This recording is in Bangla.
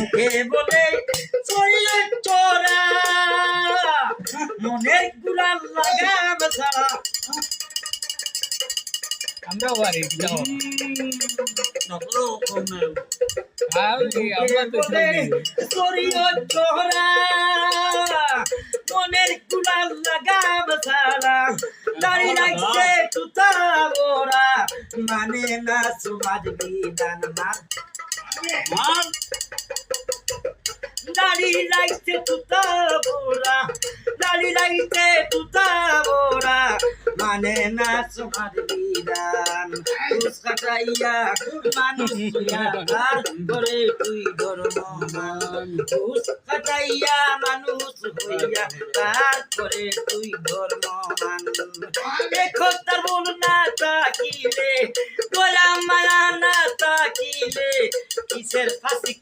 মুখে বলে চলে চোরা মনের গুলাল লাগাম সারা আমরা ওয়ারি যাও নকলো কোনে আমরা তো বলে চরিও চোরা মনের গুলাল লাগাম সারা দাড়ি লাগছে তুতা ওরা মানে না সমাজ বিধান মার দাড়ি লাগছে তুতা ওরা দাড়ি লাগছে তুতা ওরা মানে না সমাজ বিধান ঘুষ কাটাইয়া মানুষ আর করে তুই ধর্ম মান ঘুষ কাটাইয়া মানুষ হইয়া তারপরে তুই ধর্ম মান দেখো তার বোন না তাকিলে গোলাম মায়া না তাকিলে কিসের ফাঁসি